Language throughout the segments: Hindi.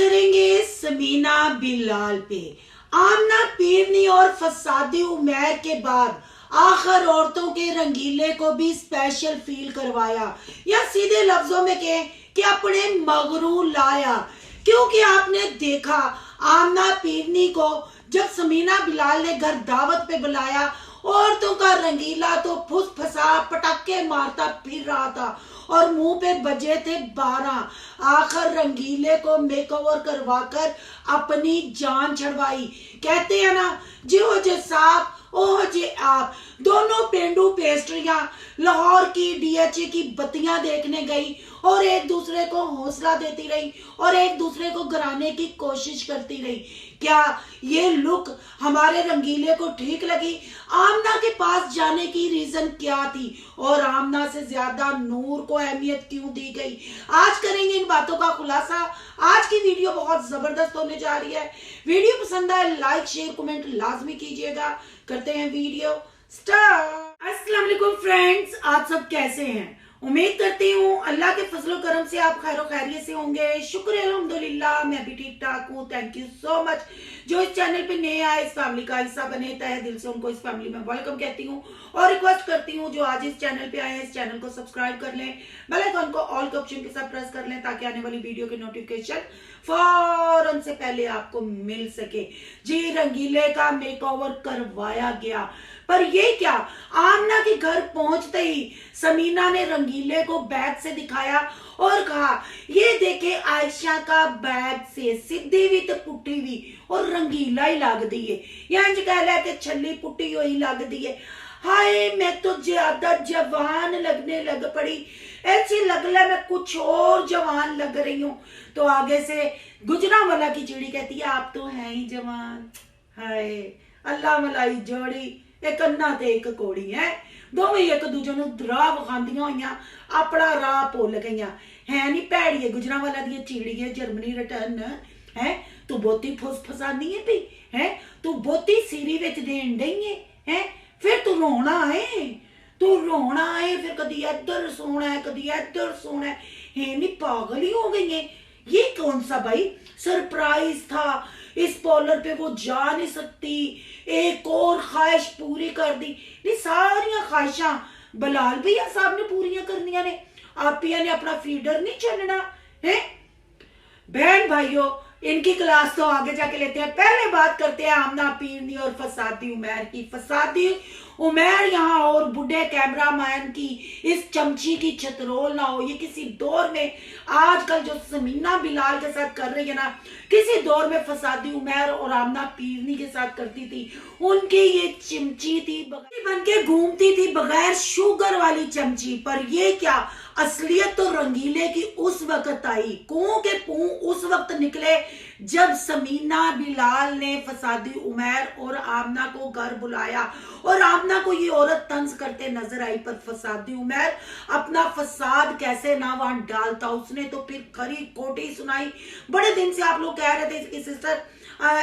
करेंगे समीना बिलाल पे। आमना पीरनी और फसादी उमैर के बाद आखिर औरतों के रंगीले को भी स्पेशल फील करवाया, या सीधे लफ्जों में कहें कि अपने मगरू लाया। क्योंकि आपने देखा आमना पीरनी को जब समीना बिलाल ने घर दावत पे बुलाया, औरतों का रंगीला तो फुस फसा पटाखे मारता फिर रहा था और मुंह पे बजे थे 12। आखिर रंगीले को मेकओवर करवाकर अपनी जान छड़वाई। कहते हैं ना, जो जे साहब ओह जे आप। दोनों पेंडू पेस्ट्रियां लाहौर की डीएचए की बत्तियां देखने गई और एक दूसरे को हौसला देती रही और एक दूसरे को गिराने की कोशिश करती रही। क्या ये लुक हमारे रंगीले को ठीक लगी? आमना के पास जाने की रीजन क्या थी और आमना से ज्यादा नूर को अहमियत क्यों दी गई? आज करेंगे इन बातों का खुलासा। आज की वीडियो बहुत जबरदस्त होने जा रही है। वीडियो पसंद आए लाइक शेयर कमेंट लाजमी कीजिएगा। करते हैं वीडियो स्टार्ट। अस्सलाम वालेकुम फ्रेंड्स, आप सब कैसे हैं? उम्मीद करती हूँ अल्लाह के फजलो करम से आप खैर खैरियत से होंगे। शुक्र अल्हम्दुलिल्लाह, मैं भी ठीक ठाक हूँ। Thank you so much. जो इस चैनल पे नए आए, इस फैमिली का हिस्सा बने, तहे दिल से उनको इस फैमिली में वेलकम कहती हूँ और रिक्वेस्ट करती हूँ जो आज इस चैनल पे आए हैं इस चैनल को सब्सक्राइब कर लें, बेल आइकन को ऑल के ऑप्शन के साथ प्रेस कर लें ताकि आने वाली वीडियो के नोटिफिकेशन फौरन से पहले आपको मिल सके। जी, रंगीले का मेकओवर करवाया गया, पर ये क्या, आमना के घर पहुंचते ही समीना ने रंगीले को बैग से दिखाया और कहा, ये देखे आयशा का बैग से सीधी भी तो पुट्टी भी और रंगीला ही लग दी है, यहाँ कह ला के छली पुट्टी ही लग दी है। हाय, मैं तो ज्यादा जवान लगने लग पड़ी, ऐसी लग रहा मैं कुछ और जवान लग रही हूँ। तो आगे से गुजरांवाला की चिड़ी कहती है, आप तो हैं ही जवान। हाय, अल्लाह मलाई जोड़ी, एक अन्ना ते एक कोड़ी है, दोवें एक दूजे नूं दरा विखांदियां होईयां, अपना राह भुल गईयां। है नी भैड़ी गुजरांवाला दी चिड़ी है, जर्मनी रिटर्न है। तू बहुती फुस फसानी है पी है, तू बहुती सीरी विच देन डई है। फिर तू रोना है, फिर कदी इधर सोना है कदी इधर सोना है नी, पागल ही हो गई है। ये कौन सा भाई सरप्राइज था? इस पॉलर पे वो जा नहीं सकती, एक और ख्वाहिश पूरी कर दी। नहीं, सारियां ख्वाहिशां बलाल भैया साहब ने पूरियां करनियां ने, आपिया ने अपना फीडर नहीं चलना है। बहन भाइयों, इनकी क्लास तो आगे जाके लेते हैं। पहले बात करते हैं आमना पीरनी और फसादी उमैर की। फसादी उमैर यहाँ और बुढ़े कैमरामैन की इस चमची की छतरोल ना हो। ये किसी दौर में आजकल जो समीना बिलाल के साथ कर रही है ना, किसी दौर में फसादी उमैर और आमना पीरनी के साथ करती थी। उनकी ये चमची थी, बन के घूमती थी बगैर शुगर वाली चमची। पर ये क्या, असलियत तो रंगीले की उस वक्त आई, कुओं के पुं उस वक्त निकले जब समीना बिलाल ने फसादी उमैर और आमना को घर बुलाया और आमना को ये औरत तंज करते नजर आई। पर फसादी उमैर अपना फसाद कैसे ना वहां डालता, उसने तो फिर खरी खोटी सुनाई। बड़े दिन से आप लोग कह रहे थे कि सिस्टर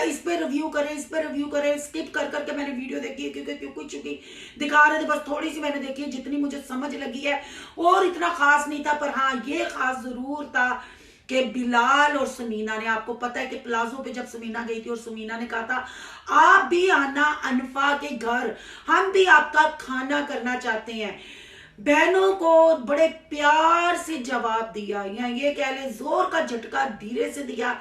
इस पे रिव्यू करें, स्किप कर करके मैंने वीडियो देखी है क्योंकि चूंकि दिखा रहे थे, बस थोड़ी सी मैंने देखी है जितनी मुझे समझ लगी है, और इतना खास नहीं था। पर हाँ, ये खास जरूर था कि बिलाल और समीना ने, आपको पता है कि प्लाजो पे जब समीना गई थी और समीना ने कहा था, आप भी आना अनफा के घर, हम भी आपका खाना करना चाहते हैं। बहनों को बड़े प्यार से जवाब दिया, या ये कह ले जोर का झटका धीरे से दिया।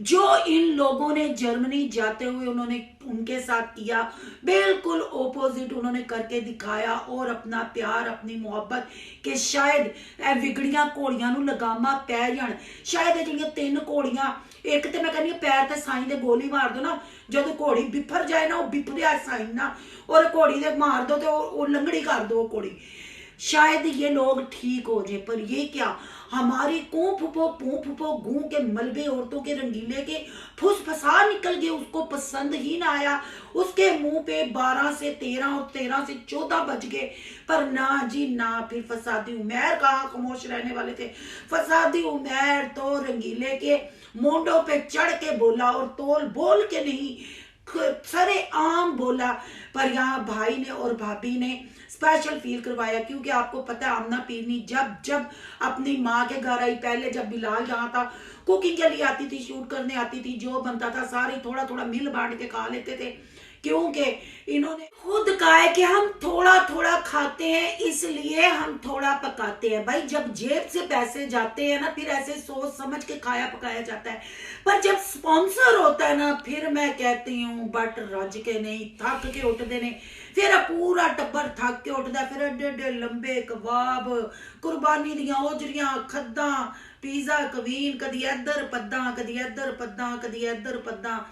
जो इन लोगों ने जर्मनी जाते हुए उन्होंने उनके साथ किया, बिल्कुल ओपोजिट उन्होंने करके दिखाया। और अपना प्यार, अपनी मोहब्बत के शायद विगड़ियां घोड़ियां नूं लगामा पै जाण। शायद जिहड़ियां 3 घोड़ियां, एक तो मैं कहनी पैर ते साईं दे गोली मार दो ना, जो घोड़ी बिफर जाए ना, वो बिफरिया साईं ना, और घोड़ी दे मार दो तो लंगड़ी कर दो घोड़ी, शायद ये लोग ठीक हो जाए। पर ये क्या, हमारी पू फुपो गूं के मलबे औरतों के रंगीले के फुस फसा निकल गए, उसको पसंद ही ना आया। उसके मुंह पे 12 से 13 और 13 से 14 बज गए। पर ना जी ना, फिर फसादी उमैर कहाँ खामोश रहने वाले थे। फसादी उमैर तो रंगीले के मोंडों पे चढ़ के बोला, और तोल बोल के नहीं, सरे आम बोला। पर यहाँ भाई ने और भाभी ने स्पेशल फील करवाया, क्योंकि आपको पता है आमना पीरनी जब अपनी माँ के घर आई, पहले जब बिलाल जहाँ था कुकिंग के लिए आती थी, शूट करने आती थी, जो बनता था सारी थोड़ा थोड़ा मिल बांट के खा लेते थे, क्योंकि इन्होंने खुद कहा है कि हम थोड़ा थोड़ा खाते हैं इसलिए हम थोड़ा पकाते हैं। भाई जब जेब से पैसे जाते हैं ना, फिर ऐसे सोच समझ के खाया पकाया जाता है, पर जब स्पॉन्सर होता है ना, फिर मैं कहती हूँ बट रज के नहीं, थक के उठते ने, फिर पूरा टब्बर थक के उठता, फिर एडे एडे लंबे कबाब, कुर्बानी दियां ओजरियां, खद्दा, पिज्जा, कवीन, कदी इधर पद्दा, कदी इधर पद्दा, कदी इधर पद्दा,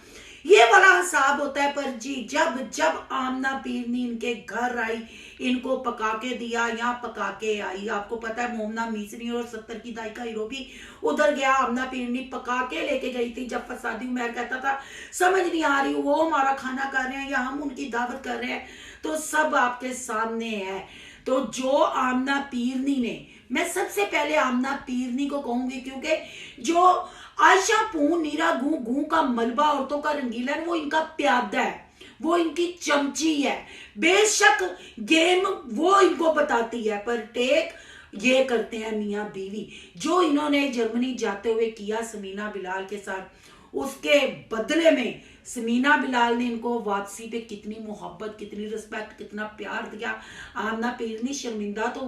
ये वाला हिसाब होता है। पर जी जब जब आमना पीरनी इनके घर आई, इनको पका के दिया या पका के आई। आपको पता है मोमना मीसरी और 70 की दाई का हीरो भी उधर गया, आमना पीरनी पका के लेके गई थी। जब फसादी उमर कहता था समझ नहीं आ रही वो हमारा खाना कर रहे हैं या हम उनकी दावत कर रहे हैं, तो सब आपके सामने है। तो जो आमना पीरनी ने, मैं सबसे पहले आमना पीरनी को कहूंगी, क्योंकि जो आयशा पू नीरा गू गू का मलबा औरतों का रंगीला है, वो इनका प्यादा है, वो इनकी चमची है। बेशक गेम वो इनको बताती है, पर टेक ये करते हैं मियां बीवी। जो इन्होंने जर्मनी जाते हुए किया समीना बिलाल के साथ, उसके बदले में समीना बिलाल ने इनको वापसी पे कितनी मोहब्बत, कितनी रिस्पेक्ट, कितना प्यार दिया। आमना पीरनी शर्मिंदा तो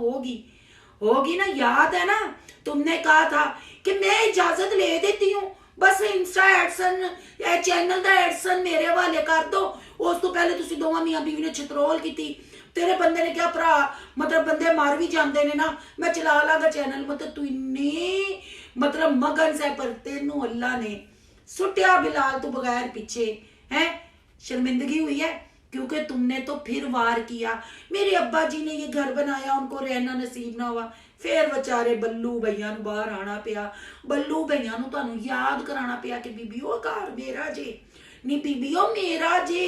होगी ना। याद है ना, तुमने कहा था कि मैं इजाजत ले देती हूँ, बस इंस्टा एडसन चैनल का एडसन मेरे हवाले कर दो। उस तो पहले तुसी दोवां मियां बीवी ने छितरोल की थी, तेरे बंदे ने क्या भरा, मतलब बंदे मार भी जाते ने ना, मैं चला लागा चैनल। मतलब तू इन्नी मतलब मगन से, पर तेनू अल्लाह ने सुटिया बिलाल तू बगैर पीछे है। शर्मिंदगी हुई है क्योंकि तुमने तो फिर वार किया। मेरे अब्बा जी ने ये घर बनाया, उनको रहना नसीब ना हुआ, फिर बेचारे बल्लू भैया बाहर आना पिया, बल्लू भैया तुहानू याद कराना पिया कि बीबीओ घर मेरा जे, नी बीबीओ मेरा जे।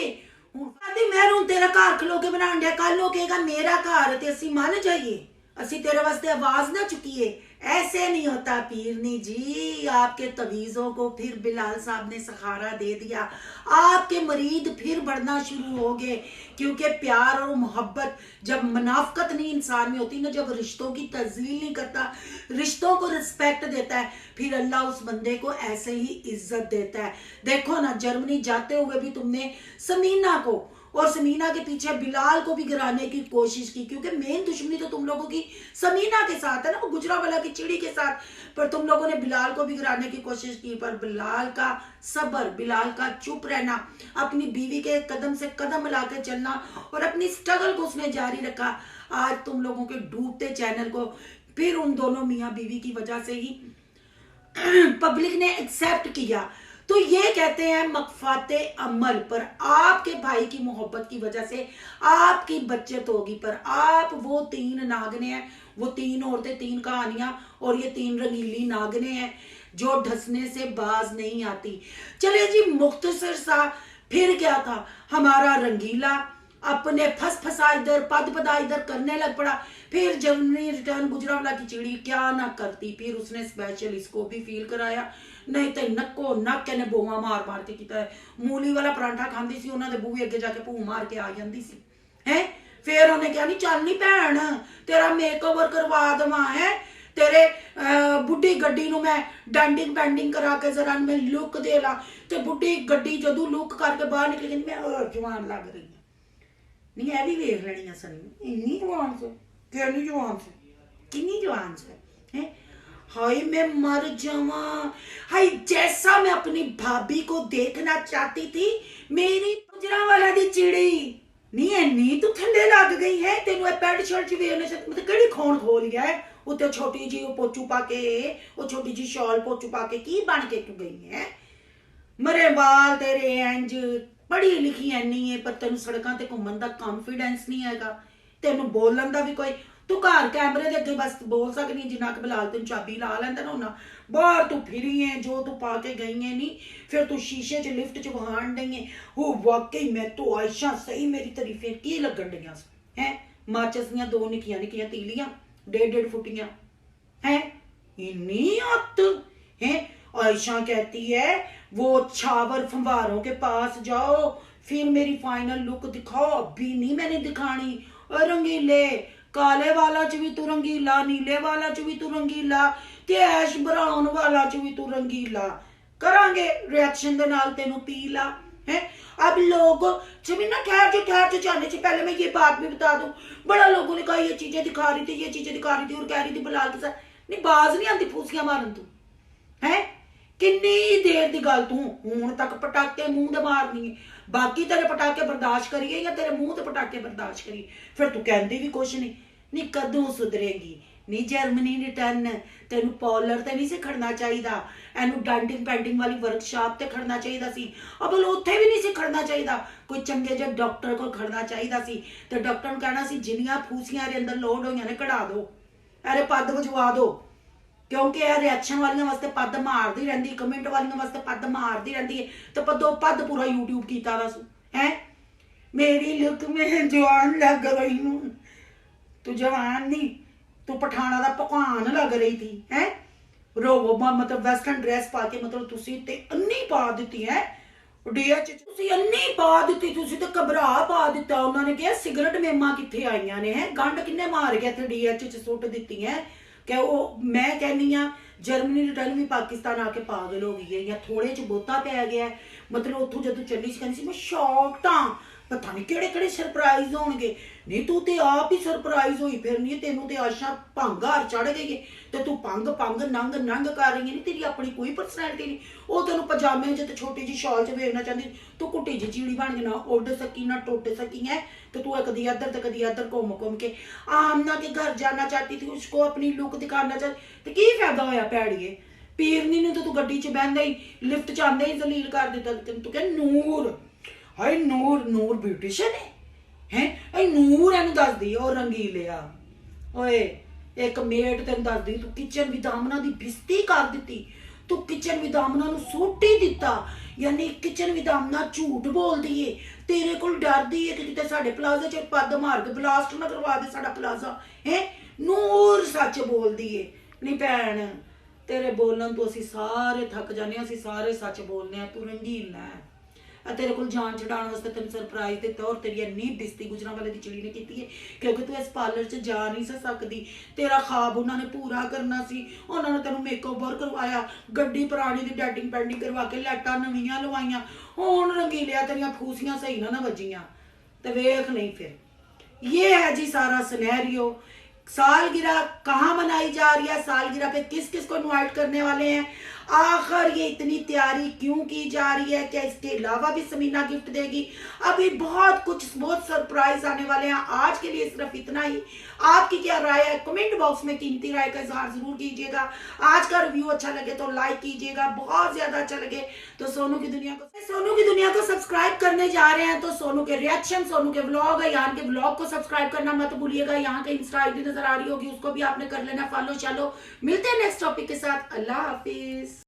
मैं हूं तेरा घर खलो के बना दिया, कल लोग कहेगा मेरा घर, ते असी मन जाइए, असी तेरे वास्ते आवाज ना चुकीए। ऐसे नहीं होता पीरनी जी। आपके तवीजों को फिर बिलाल साहब ने सहारा दे दिया, आपके मरीद फिर बढ़ना शुरू हो गए, क्योंकि प्यार और मोहब्बत जब मुनाफकत नहीं इंसान में होती ना, जब रिश्तों की तज़लील नहीं करता, रिश्तों को रिस्पेक्ट देता है, फिर अल्लाह उस बंदे को ऐसे ही इज्जत देता है। देखो ना, जर्मनी जाते हुए भी तुमने समीना को और समीना के पीछे बिलाल को भी गिराने की कोशिश की, क्योंकि मेन दुश्मनी तो तुम लोगों की समीना के साथ है ना, वो गुजरावाला की चिड़ी के साथ, पर तुम लोगों ने बिलाल को भी गिराने की कोशिश की। पर बिलाल का सब्र, बिलाल का चुप रहना, अपनी बीवी के कदम से कदम मिला के चलना और अपनी स्ट्रगल को उसने जारी रखा। आज तुम लोगों के डूबते चैनल को फिर उन दोनों मियाँ बीवी की वजह से ही पब्लिक ने एक्सेप्ट किया। तो ये कहते हैं मकफाते अमल। पर आपके भाई की मोहब्बत की वजह से आपकी बचत होगी, पर आप वो 3 नागने हैं, वो 3 औरतें, 3 कहानियां और ये 3 रंगीली नागने हैं जो ढसने से बाज नहीं आती। चले जी, मुख्तसर सा फिर क्या था, हमारा रंगीला अपने फसा इधर पद पदा इधर करने लग पड़ा। फिर जर्मनी रिटर्न गुजरावाला की चिड़ी क्या ना करती, फिर उसने स्पेशल इसको भी फील कराया, नहीं तो नक्को नक ने बोआ मार मार के किया। मूली वाला परांठा खांदी सी, उन्होंने बूहे अगे जाके भू मार के आ जाती सी है। फिर उन्हें कहा नहीं चल नहीं भैन तेरा मेकओवर करवा देवा है, तेरे बुढ़ी गड्डी नूं मैं डेंडिंग पेंडिंग करा के जरा मैं लुक दे ला। ते बुढ़ी गड्डी जदों लुक करके बाहर निकली, कहती मैं और जवान लग रही हूं। नहीं है भी वेख लेनी सनी, इन्नी जवान से, कितनी जवान से, कितनी जवान से है। हाय मैं मर जावा। हाय जैसा मैं अपनी भाभी को देखना चाहती थी, मेरी गुजरावाला दी चिड़ी नहीं है, नी तू ठंडे लग गई है, तेन पैंट शर्ट वेखने से मतलब कड़ी खोन खोल गया है। उत्ते छोटी जी पोचू पाके, वो छोटी जी शॉल पोचू पाके की बन के क्यों गई है। मरे बाल तेरे इंज, पढ़ी लिखी एनी है, पर तेन सड़कों ते घूमन दा कॉन्फिडेंस नहीं हैगा, तेन बोलन दा भी कोई, तू घर कैमरे दे अगे बस बोल सकनी जिन्ना कि बिलाल तेन चाबी ला लैंदा ना उन्ना, बाहर तू फिरी है जो तू पा के गई है नहीं, फिर तू शीशे च लिफ्ट च वहान डई है। वो वाकई मैं तो आयशा सही मेरी तरीफें की लगन डईयां हैं। माचिस दियां 2 निक्कियां निक्कियां तीलियां 1.5 फुटियां हैं, इन्नी अत है। आयशा कहती है वो छावर फंवारों के पास जाओ, फिर मेरी फाइनल लुक दिखाओ, अभी नहीं मैंने दिखानी। और रंगीले काले वाला च भी तू रंगीला, नीले वाला च भी तू रंगीला, ते ऐश ब्राउन वाला च भी तू रंगीला। करांगे रिएक्शन दे नाल तेनू पीला है। अब लोग ना ठहर जो जाने से पहले मैं ये बात भी बता दूं, बड़ा लोगों ने कहा ये चीजें दिखा रही थी, ये चीजें दिखा रही थी और कह रही थी बिलाल के साथ। नहीं बाज नहीं आती फूसियां मारन तू है। किन्नी देर दी गल तू हुण तक पटाके मुंह दे मारनी है, बाकी तेरे पटाके बर्दाश्त करिए या तेरे मुंह ते पटाके बर्दाश्त करिए, फिर तू कहंदी भी कुछ नहीं। नी कदों सुधरेगी नी जर्मनी रिटर्न, तेनू पार्लर ते नहीं सी खड़ना चाहिदा, एनू डेंटिंग पेंटिंग वाली वर्कशॉप ते खड़ना चाहिदा सी, अबल उत्थे भी नहीं सी खड़ना चाहिदा, कोई चंगे जे डॉक्टर को खड़ना चाहिदा सी ते डॉक्टर नूं कहना सी जिन्नियां फूसियां दे अंदर लोड होईयां ने कढ़ा दो, अरे पद वजवा दो, क्योंकि यह रिएक्शन वालियां वास्ते पद मारदी रहिंदी, कमेंट वालियां वास्ते पद मारदी रहिंदी है, तो पदों पद पूरा यूट्यूब कीता दा सू है। मेरी लुक में जवान लग रही हूं, तू जवान नहीं, तू पठाना दा पकवान लग रही थी है। रोवो मतलब वेस्टर्न ड्रेस पा के मतलब तुसी ते अन्नी पा दित्ती है, डीएच तुसी अन्नी पा दित्ती, तुसी ते घबरा पा दित्ता। उन्होंने कहा सिगरेट मेमा कित्थे आईयां ने है, गंढ किन्ने मार के इत्थे डीएच च सुट दित्ती है। क्या वो मैं कहनी हाँ जर्मनी रिटर्न भी पाकिस्तान आके पागल हो गई है या थोड़े च बोता पै गया है। मतलब उतों जो चली सी मैं शॉक्ड हाँ, पता नहीं केड़े केड़े सरप्राइज होणगे। नहीं तू ते आप ही सरप्राइज होई फिरनी है, तेनू ते आशा भंग हार चढ़ गई है ते तू पंग पंग नंग नंग कर रही है। नहीं तेरी अपनी कोई पर्सनैलिटी नहीं, वो तेनू पजामे च ते छोटी जी शॉल च वेखना चाहती, तू कुटी जी चीड़ी बन के ना उड सकी ना टुट सकी है, तो तू कदी इधर तो कदी इधर घूम घूम के आमना के घर जाना चाहती थी, उसको अपनी लुक दिखाना चाहती, तो की फायदा होया भैड़िए। पीरनी ने तो तू गड्डी च बहंदे ही लिफ्ट च आंदे ही जलील कर दिता, तू कह नूर हाय नूर, नूर ब्यूटिशियन है हैं, नूर एनू दस दी और रंगीले आ ओए एक मेड तेन दस दी, तू किचन विदामना दी बिस्ती कर दी, तू किचन विदामना नू सुट ही दिता, यानी किचन विदामना झूठ बोल दी है, तेरे को डर दी है कि किते साडे प्लाजा च पद मार के ब्लास्ट ना करवा दे साडा प्लाजा है। नूर सच बोल दी है। नहीं भैन तेरे बोलन तो असी सारे थक जाने, असी सारे सच बोलने, तू रंगीला है। तेरे को जान छुड़ाने वास्ते तेन सरप्राइज दिता और तेरी इन्नी बिस्ती गुजरांवाले दी चिड़ी ने की है, क्योंकि तू इस पार्लर च जा नहीं सकती, तेरा ख्वाब उन्होंने पूरा करना सी, उन्होंने तेन मेकओवर करवाया, गड्डी पुरानी दी डेटिंग पेंटिंग करवा के लाइटां नवीं लवाइया, हुण रंगीलिया तेरियां फूसियां सही ना वजियां ते वेख नहीं। फिर ये है जी सारा सिनेरियो। सालगिरह कहाँ मनाई जा रही है, सालगिरह पे किस किस को इनवाइट करने वाले हैं, आखिर ये इतनी तैयारी क्यों की जा रही है, क्या इसके अलावा भी समीना गिफ्ट देगी, अभी बहुत कुछ बहुत सरप्राइज आने वाले हैं। आज के लिए सिर्फ इतना ही। आपकी क्या राय है कमेंट बॉक्स में कीमती राय का इजहार जरूर कीजिएगा। आज का रिव्यू अच्छा लगे तो लाइक कीजिएगा, बहुत ज्यादा अच्छा लगे तो सोनू की दुनिया को सब्सक्राइब करने जा रहे हैं, तो सोनू के रिएक्शन, सोनू के व्लॉग है, यहाँ के व्लॉग को सब्सक्राइब करना मत भूलिएगा। यहाँ के इंस्टा आईडी नजर आ रही होगी, उसको भी आपने कर लेना फॉलो। चलो मिलते हैं नेक्स्ट टॉपिक के साथ, अल्लाह हाफिज।